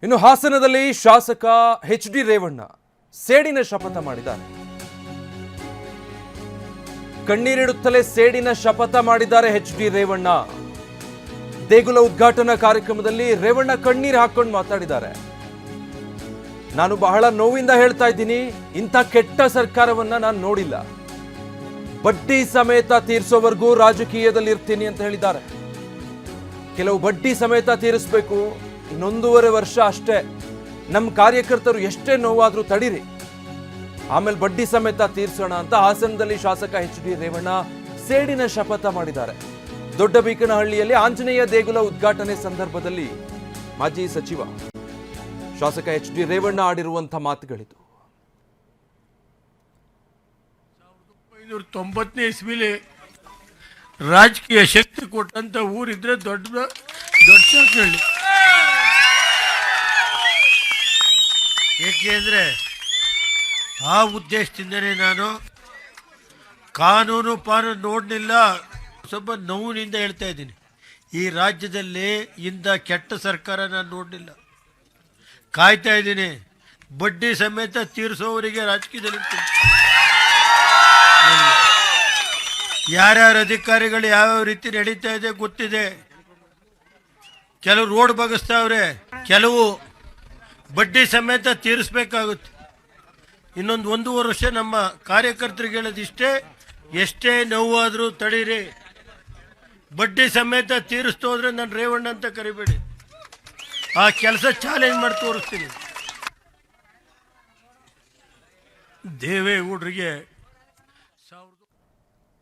ಇನ್ನು ಹಾಸನದಲ್ಲಿ ಶಾಸಕ ಎಚ್.ಡಿ. ರೇವಣ್ಣ ಸೇಡಿನ ಶಪಥ ಮಾಡಿದ್ದಾರೆ. ಕಣ್ಣೀರಿಡುತ್ತಲೇ ಸೇಡಿನ ಶಪಥ ಮಾಡಿದ್ದಾರೆ ಎಚ್.ಡಿ. ರೇವಣ್ಣ. ದೇಗುಲ ಉದ್ಘಾಟನಾ ಕಾರ್ಯಕ್ರಮದಲ್ಲಿ ರೇವಣ್ಣ ಕಣ್ಣೀರು ಹಾಕೊಂಡು ಮಾತಾಡಿದ್ದಾರೆ. ನಾನು ಬಹಳ ನೋವಿಂದ ಹೇಳ್ತಾ ಇದ್ದೀನಿ, ಇಂಥ ಕೆಟ್ಟ ಸರ್ಕಾರವನ್ನ ನಾನು ನೋಡಿಲ್ಲ. ಬಡ್ಡಿ ಸಮೇತ ತೀರಿಸೋವರೆಗೂ ರಾಜಕೀಯದಲ್ಲಿ ಇರ್ತೀನಿ ಅಂತ ಹೇಳಿದ್ದಾರೆ. ಕೆಲವು ಬಡ್ಡಿ ಸಮೇತ ತೀರಿಸಬೇಕು, ಇನ್ನೊಂದೂವರೆ ವರ್ಷ ಅಷ್ಟೇ. ನಮ್ಮ ಕಾರ್ಯಕರ್ತರು ಎಷ್ಟೇ ನೋವಾದ್ರೂ ತಡೀರಿ, ಆಮೇಲೆ ಬಡ್ಡಿ ಸಮೇತ ತೀರ್ಸೋಣ ಅಂತ ಹಾಸನದಲ್ಲಿ ಶಾಸಕ ಎಚ್.ಡಿ. ರೇವಣ್ಣ ಸೇಡಿನ ಶಪಥ ಮಾಡಿದ್ದಾರೆ. ದೊಡ್ಡಬೀಕನಹಳ್ಳಿಯಲ್ಲಿ ಆಂಜನೇಯ ದೇಗುಲ ಉದ್ಘಾಟನೆ ಸಂದರ್ಭದಲ್ಲಿ ಮಾಜಿ ಸಚಿವ ಶಾಸಕ ಎಚ್.ಡಿ. ರೇವಣ್ಣ ಆಡಿರುವಂತಹ ಮಾತುಗಳಿದು. 1990ನೇ ಇಸ್ವಿಲಿ ರಾಜಕೀಯ ಶಕ್ತಿ ಕೊಟ್ಟಂತ ಊರಿದ್ರೆ ದೊಡ್ಡ ಶಾಸನಹಳ್ಳಿ. ಏಕೆಂದ್ರೆ ಆ ಉದ್ದೇಶದಿಂದನೇ ನಾನು ಕಾನೂನು ನೋಡಲಿಲ್ಲ. ಸ್ವಲ್ಪ ನೋವಿನಿಂದ ಹೇಳ್ತಾ ಇದ್ದೀನಿ, ಈ ರಾಜ್ಯದಲ್ಲಿ ಇಂಥ ಕೆಟ್ಟ ಸರ್ಕಾರ ನಾನು ನೋಡಲಿಲ್ಲ. ಕಾಯ್ತಾ ಇದ್ದೀನಿ, ಬಡ್ಡಿ ಸಮೇತ ತೀರಿಸೋವರಿಗೆ ರಾಜಕೀಯದಲ್ಲಿ ಯಾರ್ಯಾರ ಅಧಿಕಾರಿಗಳು ಯಾವ್ಯಾವ ರೀತಿ ನಡೀತಾ ಇದೆ ಗೊತ್ತಿದೆ. ಕೆಲವು ರೋಡ್ ಬಗ್ಗಿಸ್ತಾವ್ರೆ, ಕೆಲವು ಬಡ್ಡಿ ಸಮೇತ ತೀರಿಸ್ಬೇಕಾಗುತ್ತೆ. ಇನ್ನೊಂದು 1.5 ವರ್ಷ ನಮ್ಮ ಕಾರ್ಯಕರ್ತರಿಗೆ ಹೇಳೋದಿಷ್ಟೇ, ಎಷ್ಟೇ ನೋವಾದರೂ ತಡೀರಿ, ಬಡ್ಡಿ ಸಮೇತ ತೀರಿಸ್ತೋದ್ರೆ ನಾನು ರೇವಣ್ಣ ಅಂತ ಕರಿಬೇಡಿ, ಆ ಕೆಲಸ ಚಾಲೆಂಜ್ ಮಾಡಿ ತೋರಿಸ್ತೀನಿ. ದೇವೇಗೌಡರಿಗೆ